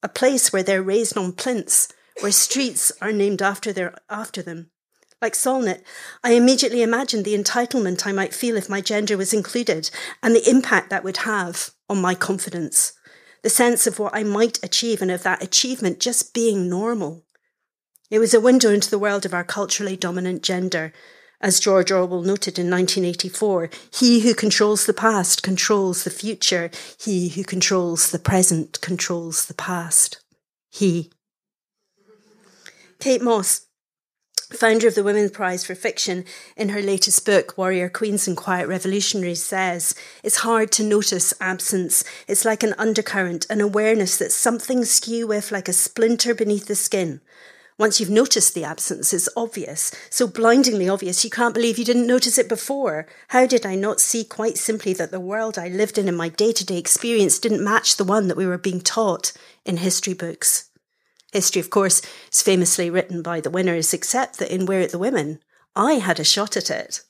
a place where they're raised on plinths, where streets are named after them. Like Solnit, I immediately imagined the entitlement I might feel if my gender was included and the impact that would have on my confidence. The sense of what I might achieve and of that achievement just being normal. It was a window into the world of our culturally dominant gender. As George Orwell noted in 1984, he who controls the past controls the future. He who controls the present controls the past. He. Kate Moss, founder of the Women's Prize for Fiction, in her latest book, Warrior Queens and Quiet Revolutionaries, says, it's hard to notice absence. It's like an undercurrent, an awareness that something skew with like a splinter beneath the skin. Once you've noticed the absence, it's obvious, so blindingly obvious you can't believe you didn't notice it before. How did I not see quite simply that the world I lived in my day-to-day experience didn't match the one that we were being taught in history books? History, of course, is famously written by the winners, except that in Where Are the Women, I had a shot at it.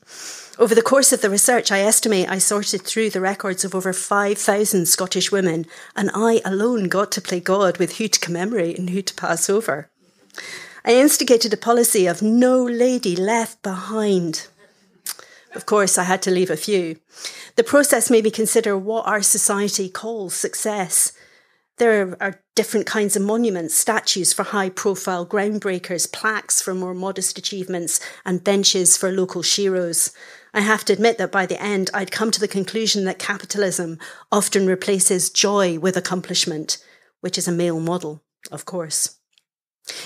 Over the course of the research, I estimate I sorted through the records of over 5,000 Scottish women, and I alone got to play God with who to commemorate and who to pass over. I instigated a policy of no lady left behind. Of course, I had to leave a few. The process made me consider what our society calls success. There are different kinds of monuments, statues for high-profile groundbreakers, plaques for more modest achievements, and benches for local sheroes. I have to admit that by the end, I'd come to the conclusion that capitalism often replaces joy with accomplishment, which is a male model, of course.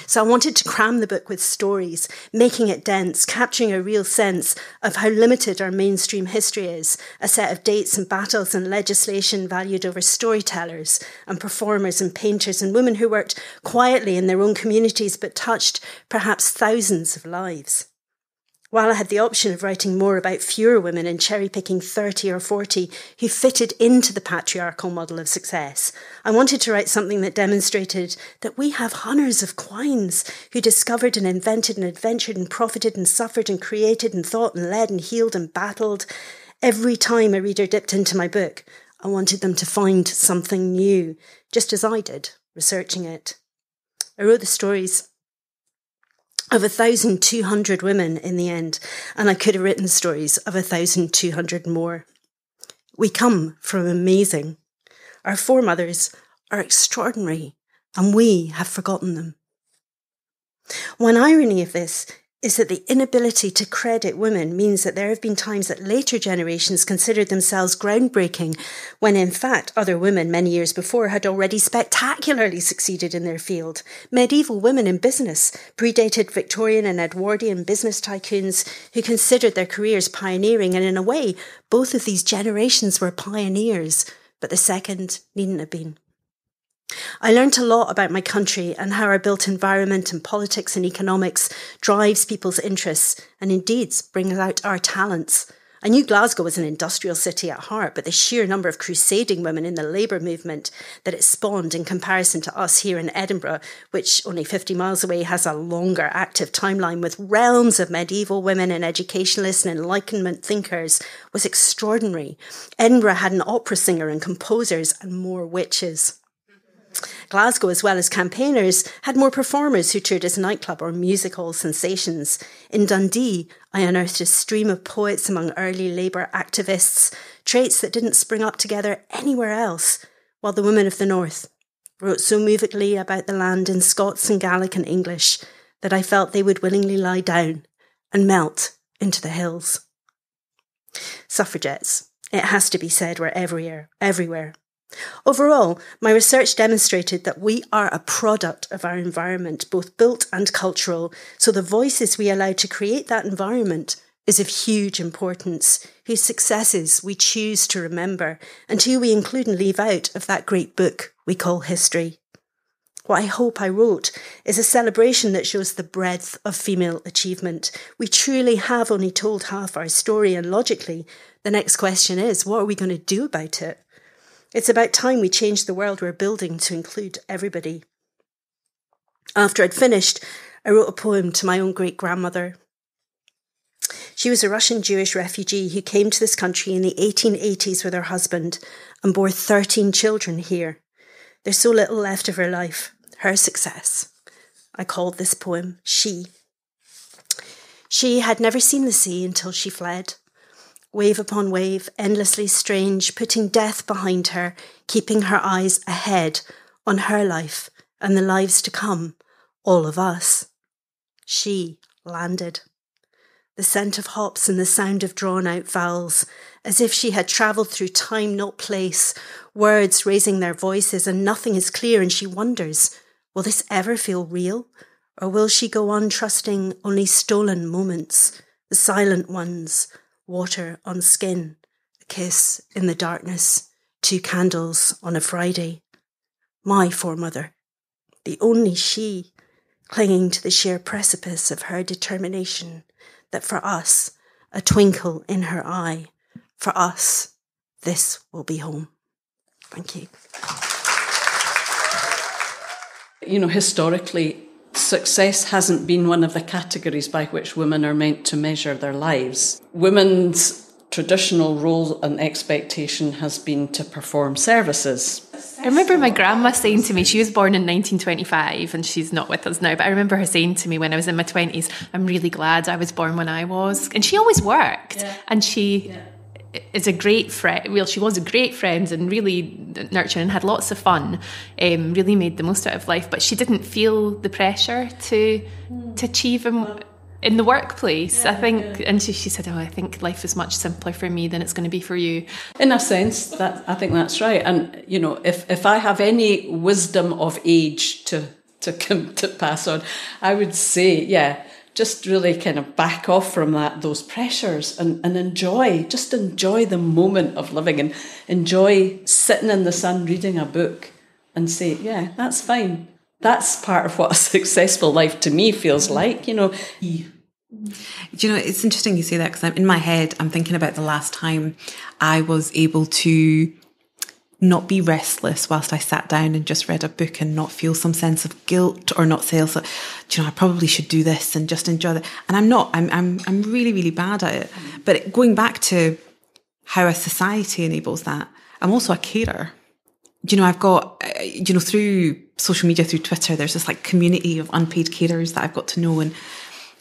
So I wanted to cram the book with stories, making it dense, capturing a real sense of how limited our mainstream history is, a set of dates and battles and legislation valued over storytellers and performers and painters and women who worked quietly in their own communities but touched perhaps thousands of lives. While I had the option of writing more about fewer women and cherry-picking 30 or 40 who fitted into the patriarchal model of success, I wanted to write something that demonstrated that we have hundreds of Quines who discovered and invented and adventured and profited and suffered and created and thought and led and healed and battled. Every time a reader dipped into my book, I wanted them to find something new, just as I did, researching it. I wrote the stories of 1,200 women in the end, and I could have written stories of 1,200 more. We come from amazing. Our foremothers are extraordinary, and we have forgotten them. One irony of this is that the inability to credit women means that there have been times that later generations considered themselves groundbreaking, when in fact other women many years before had already spectacularly succeeded in their field. Medieval women in business predated Victorian and Edwardian business tycoons who considered their careers pioneering, and in a way, both of these generations were pioneers, but the second needn't have been. I learnt a lot about my country and how our built environment and politics and economics drives people's interests and indeed brings out our talents. I knew Glasgow was an industrial city at heart, but the sheer number of crusading women in the labour movement that it spawned in comparison to us here in Edinburgh, which only 50 miles away has a longer active timeline with realms of medieval women and educationalists and Enlightenment thinkers, was extraordinary. Edinburgh had an opera singer and composers and more witches. Glasgow, as well as campaigners, had more performers who toured as nightclub or music hall sensations. In Dundee, I unearthed a stream of poets among early labour activists, traits that didn't spring up together anywhere else, while the women of the north wrote so movingly about the land in Scots and Gaelic and English that I felt they would willingly lie down and melt into the hills. Suffragettes, it has to be said, were everywhere. Overall, my research demonstrated that we are a product of our environment, both built and cultural, so the voices we allow to create that environment is of huge importance, whose successes we choose to remember, and who we include and leave out of that great book we call history. What I hope I wrote is a celebration that shows the breadth of female achievement. We truly have only told half our story, and logically, the next question is, what are we going to do about it? It's about time we changed the world we're building to include everybody. After I'd finished, I wrote a poem to my own great-grandmother. She was a Russian Jewish refugee who came to this country in the 1880s with her husband and bore 13 children here. There's so little left of her life, her success. I called this poem She. She had never seen the sea until she fled. Wave upon wave, endlessly strange, putting death behind her, keeping her eyes ahead on her life and the lives to come, all of us. She landed. The scent of hops and the sound of drawn-out vowels, as if she had travelled through time, not place, words raising their voices, and nothing is clear, and she wonders, will this ever feel real? Or will she go on trusting only stolen moments, the silent ones, water on skin, a kiss in the darkness, 2 candles on a Friday. My foremother, the only she, clinging to the sheer precipice of her determination that for us, a twinkle in her eye, for us, this will be home. Thank you. You know, historically, success hasn't been one of the categories by which women are meant to measure their lives. Women's traditional role and expectation has been to perform services. I remember my grandma saying to me, she was born in 1925 and she's not with us now, but I remember her saying to me when I was in my 20s, I'm really glad I was born when I was. And she always worked. Yeah. And she is a great friend. Well, she was a great friend and really nurturing and had lots of fun, really made the most out of life, but she didn't feel the pressure to achieve in the workplace, I think. And she said, I think life is much simpler for me than it's going to be for you. In a sense, that I think that's right. And, you know, if I have any wisdom of age to pass on, I would say, just really kind of back off from those pressures and enjoy the moment of living and enjoy sitting in the sun reading a book and say, that's fine. That's part of what a successful life to me feels like, you know. Do you know, it's interesting you say that, because in my head, I'm thinking about the last time I was able to not be restless whilst I sat down and just read a book and not feel some sense of guilt or not say, do you know, I probably should do this and just enjoy that. And I'm not, I'm really, really bad at it. But going back to how a society enables that, I'm also a carer. You know, I've got, you know, through social media, through Twitter, there's this like community of unpaid carers that I've got to know. And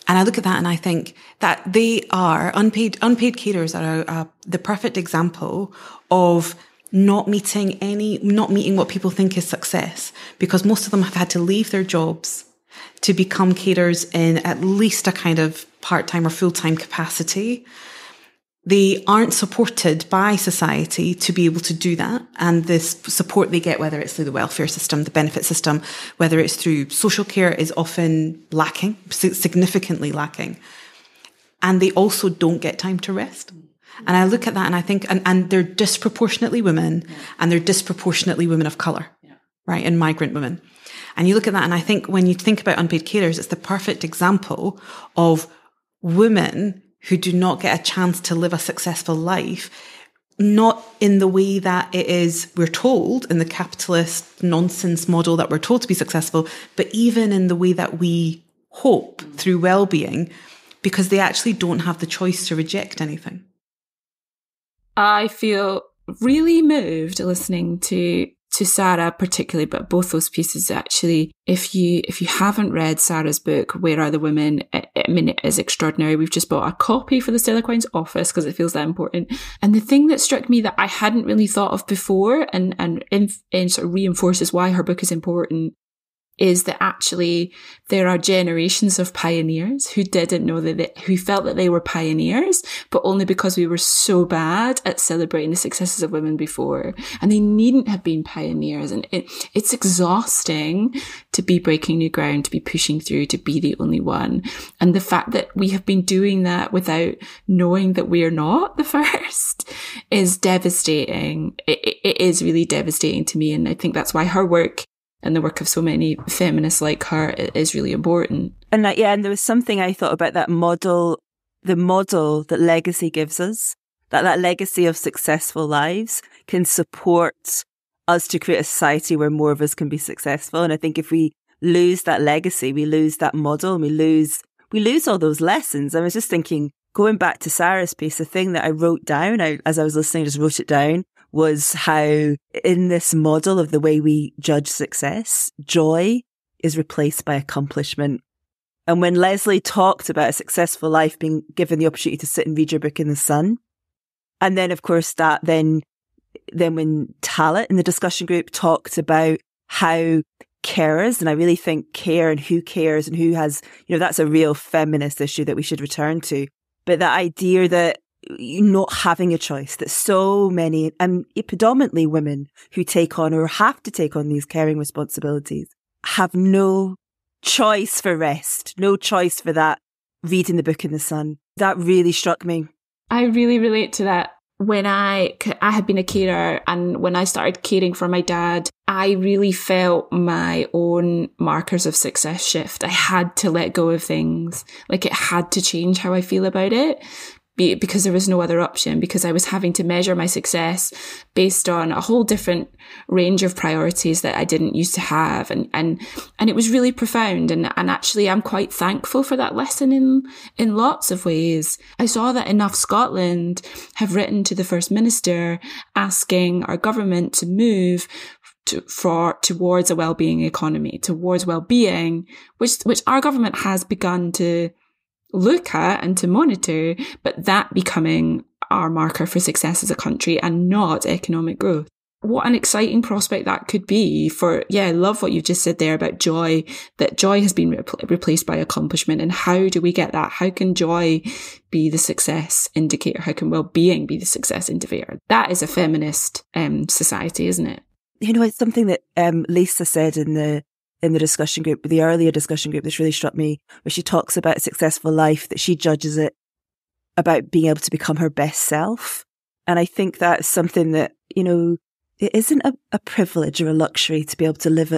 I look at that and I think that they are, unpaid carers are the perfect example of not meeting what people think is success, because most of them have had to leave their jobs to become carers in at least a kind of part-time or full-time capacity. They aren't supported by society to be able to do that. And this support they get, whether it's through the welfare system, the benefit system, whether it's through social care, is often lacking, significantly lacking. And they also don't get time to rest. And I look at that and I think, and they're disproportionately women, and they're disproportionately women of colour, right? And migrant women. And you look at that and I think when you think about unpaid carers, it's the perfect example of women who do not get a chance to live a successful life, not in the way that it is, we're told, in the capitalist nonsense model that we're told to be successful, but even in the way that we hope through well-being, because they actually don't have the choice to reject anything. I feel really moved listening to Sara particularly, but both those pieces actually. If you haven't read Sara's book, Where Are the Women? I mean, it is extraordinary. We've just bought a copy for the Stella Quines office because it feels that important. And the thing that struck me that I hadn't really thought of before and sort of reinforces why her book is important is that actually there are generations of pioneers who didn't know who felt that they were pioneers, but only because we were so bad at celebrating the successes of women before. And they needn't have been pioneers. And it's exhausting to be breaking new ground, to be pushing through, to be the only one. And the fact that we have been doing that without knowing that we're not the first is devastating. It is really devastating to me. And I think that's why her work and the work of so many feminists like her is really important. And and there was something I thought about that model, the model that legacy gives us, that legacy of successful lives can support us to create a society where more of us can be successful. And I think if we lose that legacy, we lose that model, and we lose all those lessons. I was just thinking, going back to Sara's piece, the thing that I wrote down, as I was listening, I just wrote it down, was how in this model of the way we judge success, joy is replaced by accomplishment. And when Leslie talked about a successful life being given the opportunity to sit and read your book in the sun, and then of course that then when Talit in the discussion group talked about how carers, and I really think care and who cares and who has, that's a real feminist issue that we should return to. But that idea that not having a choice, that so many, and predominantly women who take on or have to take on these caring responsibilities, have no choice for rest, no choice for that reading the book in the sun. That really struck me. I really relate to that. When I had been a carer, and when I started caring for my dad, I really felt my own markers of success shift. I had to let go of things. Like, it had to change how I feel about it, because there was no other option, because I was having to measure my success based on a whole different range of priorities that I didn't used to have. And it was really profound. And actually, I'm quite thankful for that lesson in lots of ways. I saw that Enough Scotland have written to the First Minister asking our government to move towards a wellbeing economy, towards wellbeing, which our government has begun to look at and to monitor, but that becoming our marker for success as a country and not economic growth. What an exciting prospect that could be for, I love what you just said there about joy, that joy has been replaced by accomplishment. And how do we get that? How can joy be the success indicator? How can well-being be the success indicator? That is a feminist society, isn't it? It's something that Lisa said in the discussion group, the earlier discussion group, that's really struck me, where she talks about a successful life, that she judges it about being able to become her best self. And I think that's something that, it isn't a privilege or a luxury to be able to live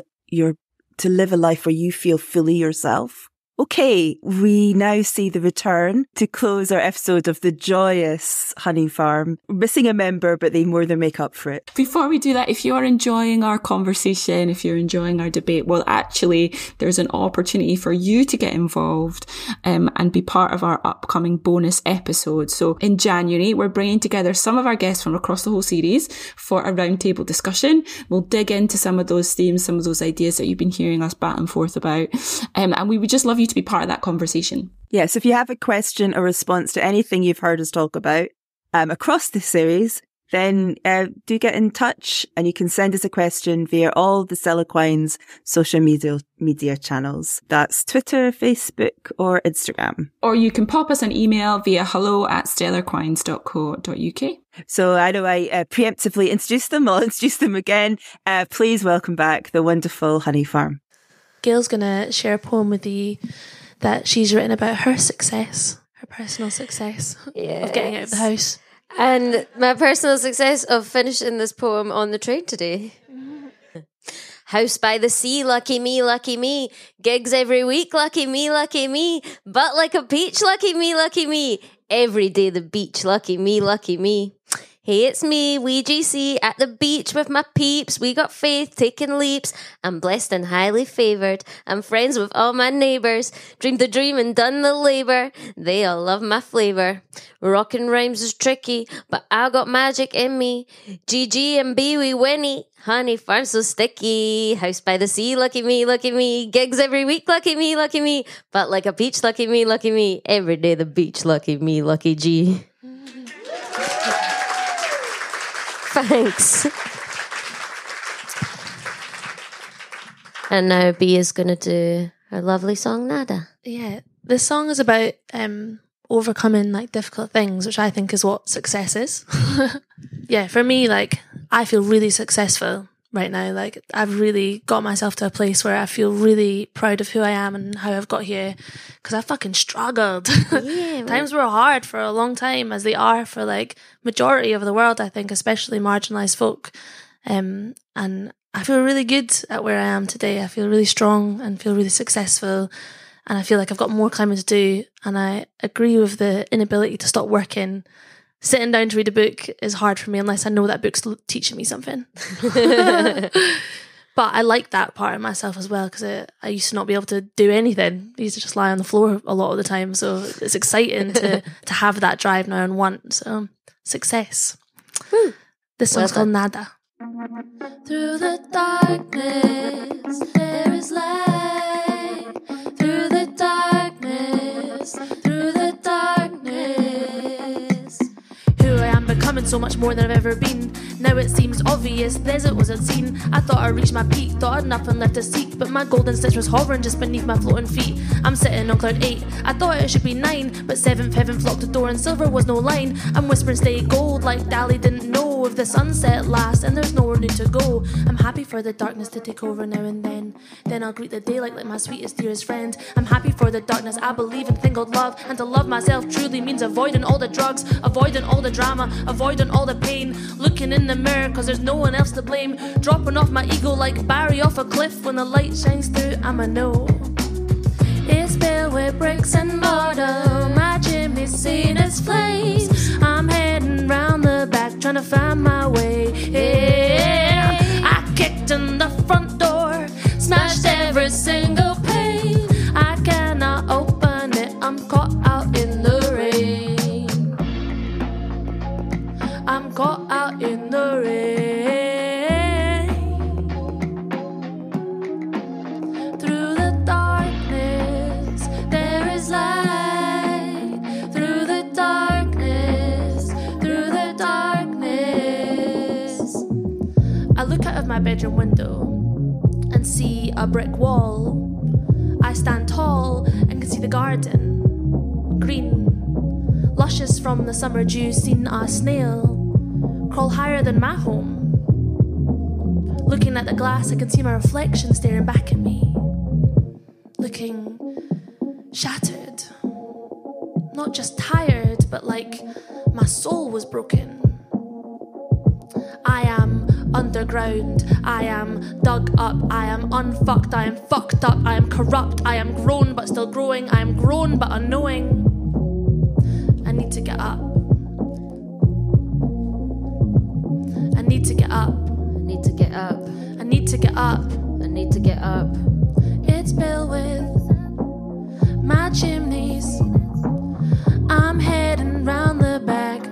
a life where you feel fully yourself. Okay, we now see the return to close our episode of the joyous Honey Farm. We're missing a member, but they more than make up for it. Before we do that, if you are enjoying our conversation, if you're enjoying our debate, well, actually, there's an opportunity for you to get involved and be part of our upcoming bonus episode. So in January, we're bringing together some of our guests from across the whole series for a roundtable discussion. We'll dig into some of those themes, some of those ideas that you've been hearing us bat and forth about. And we would just love you to be part of that conversation. Yes, if you have a question or response to anything you've heard us talk about across this series, then do get in touch, and you can send us a question via all the Stella Quines social media channels. That's Twitter, Facebook, or Instagram. Or you can pop us an email via hello@stellarquines.co.uk. So I know I preemptively introduced them. I'll introduce them again. Please welcome back the wonderful Honey Farm. Gail's going to share a poem with you that she's written about her success, her personal success of getting out of the house. And my personal success of finishing this poem on the train today. House by the sea, lucky me, lucky me. Gigs every week, lucky me, lucky me. Butt like a peach, lucky me, lucky me. Every day the beach, lucky me, lucky me. Hey, it's me, wee GC, at the beach with my peeps. We got faith, taking leaps. I'm blessed and highly favoured. I'm friends with all my neighbours. Dreamed the dream and done the labour. They all love my flavour. Rockin' rhymes is tricky, but I got magic in me. GG and B, we winnie. Honey farm so sticky. House by the sea, lucky me, lucky me. Gigs every week, lucky me, lucky me. But like a peach, lucky me, lucky me. Every day the beach, lucky me, lucky G. Thanks. And now B is going to do her lovely song, Nada. Yeah, this song is about overcoming like difficult things, which I think is what success is. Yeah, for me, like, I feel really successful right now. Like, I've really got myself to a place where I feel really proud of who I am and how I've got here, because I fucking struggled. Yeah, times were hard for a long time, as they are for like majority of the world, I think, especially marginalised folk. And I feel really good at where I am today. I feel really strong and feel really successful, and I feel like I've got more climbing to do. And I agree with the inability to stop working. Sitting down to read a book is hard for me unless I know that book's teaching me something. But I like that part of myself as well, because I used to not be able to do anything. I used to just lie on the floor a lot of the time. So it's exciting to have that drive now and want. So success. Woo. This song's called Nada. Through the darkness, there is light. Through the darkness, through the darkness. Who I am becoming so much more than I've ever been. Now it seems obvious, desert was unseen. I thought I reached my peak, thought I'd nothing left to seek. But my golden stitch was hovering just beneath my floating feet. I'm sitting on cloud 8, I thought it should be 9. But 7th heaven flocked the door and silver was no line. I'm whispering stay gold like Dali didn't know if the sunset lasts and there's nowhere new to go. I'm happy for the darkness to take over now and then. Then I'll greet the daylight like my sweetest, dearest friend. I'm happy for the darkness, I believe in thing called love. And to love myself truly means avoiding all the drugs, avoiding all the drama, avoiding all the pain. Looking in the mirror cause there's no one else to blame. Dropping off my ego like Barry off a cliff. When the light shines through, I'ma know. It's built with bricks and mortar. My chimney's seen as flames. I'm heading round the back trying to find my way. Yeah. I kicked in the front door, Smashed every single pane. I cannot open it, I'm caught out in the rain. I'm caught out in the rain. Through the darkness, there is light. Through the darkness, through the darkness. I look out of my bedroom window and see a brick wall. I stand tall and can see the garden, green, luscious from the summer dew. Seen a snail crawl higher than my home. Looking at the glass, I can see my reflection staring back at me, looking shattered, not just tired, but like my soul was broken. I am underground, I am dug up, I am unfucked, I am fucked up, I am corrupt, I am grown but still growing, I am grown but unknowing. I need to get up. I need to get up. I need to get up. I need to get up. I need to get up. It's built with my chimneys. I'm heading round the back.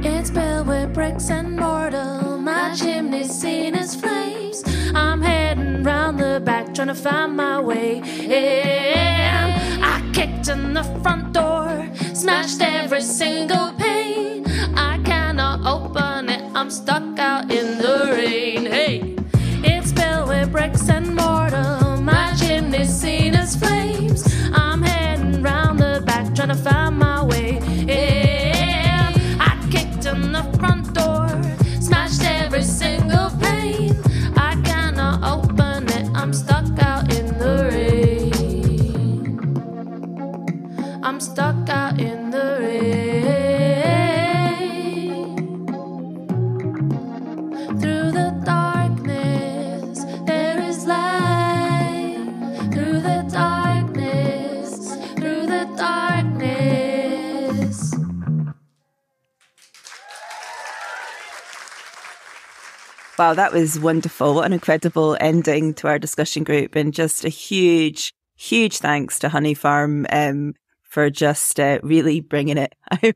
It's built with bricks and mortar. My chimney's seen as flames. I'm heading round the back trying to find my way. Yeah. I kicked in the front door, Smashed every single pane. I cannot open it, I'm stuck out in the rain. Hey, It's built with bricks and mortar. My chimney's seen as flames. I'm heading round the back trying to find my way. Yeah. I kicked in the front door, Smashed every single pane. I cannot open it, I'm stuck out in the rain. I'm stuck out in the rain. Through the Wow, that was wonderful. What an incredible ending to our discussion group. And just a huge, huge thanks to Honey Farm for just really bringing it. I've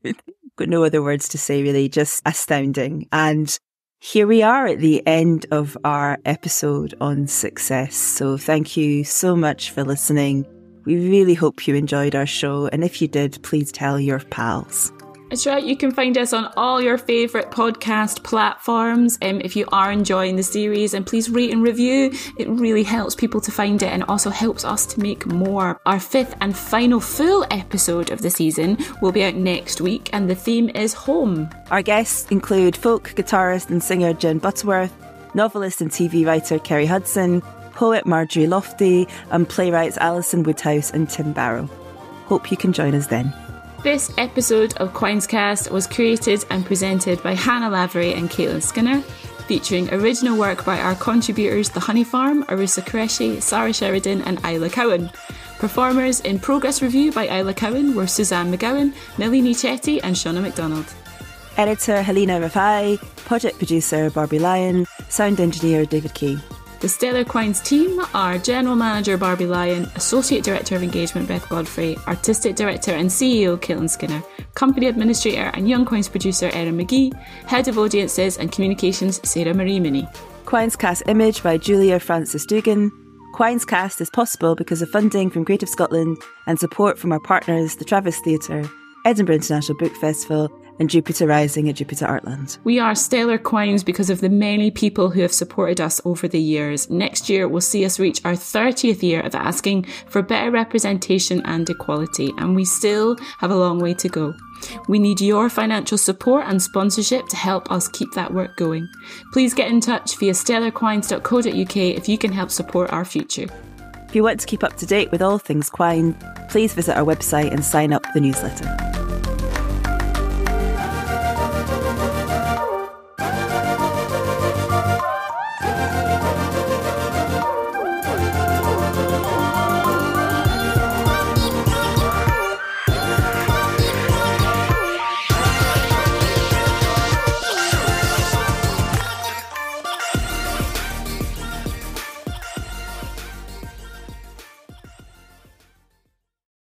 got no other words to say, really, just astounding. And here we are at the end of our episode on success. So thank you so much for listening. We really hope you enjoyed our show. And if you did, please tell your pals. That's right, you can find us on all your favourite podcast platforms. If you are enjoying the series, and please rate and review. It really helps people to find it and also helps us to make more. Our 5th and final full episode of the season will be out next week, and the theme is home. Our guests include folk guitarist and singer Jen Butterworth, novelist and TV writer Kerry Hudson, poet Marjorie Lofty, and playwrights Alison Woodhouse and Tim Barrow. Hope you can join us then. This episode of Quines Cast was created and presented by Hannah Lavery and Caitlin Skinner, featuring original work by our contributors The Honey Farm, Arusa Qureshi, Sara Sheridan and Isla Cowan. Performers in Progress Review by Isla Cowan were Suzanne McGowan, Nalini Chetty and Shauna McDonald. Editor Helena Rafai, project producer Barbie Lyon, sound engineer David Key. The Stellar Quines team are General Manager Barbie Lyon, Associate Director of Engagement Beth Godfrey, Artistic Director and CEO Caitlin Skinner, Company Administrator and Young Quines Producer Erin McGee, Head of Audiences and Communications Sarah Marie Mooney. Quines Cast image by Julia Francis Dugan. Quines Cast is possible because of funding from Creative Scotland and support from our partners, the Travis Theatre, Edinburgh International Book Festival and Jupiter Rising at Jupiter Artland. We are Stellar Quines because of the many people who have supported us over the years. Next year will see us reach our 30th year of asking for better representation and equality, and we still have a long way to go. We need your financial support and sponsorship to help us keep that work going. Please get in touch via stellarquines.co.uk if you can help support our future. If you want to keep up to date with all things Quine, please visit our website and sign up for the newsletter.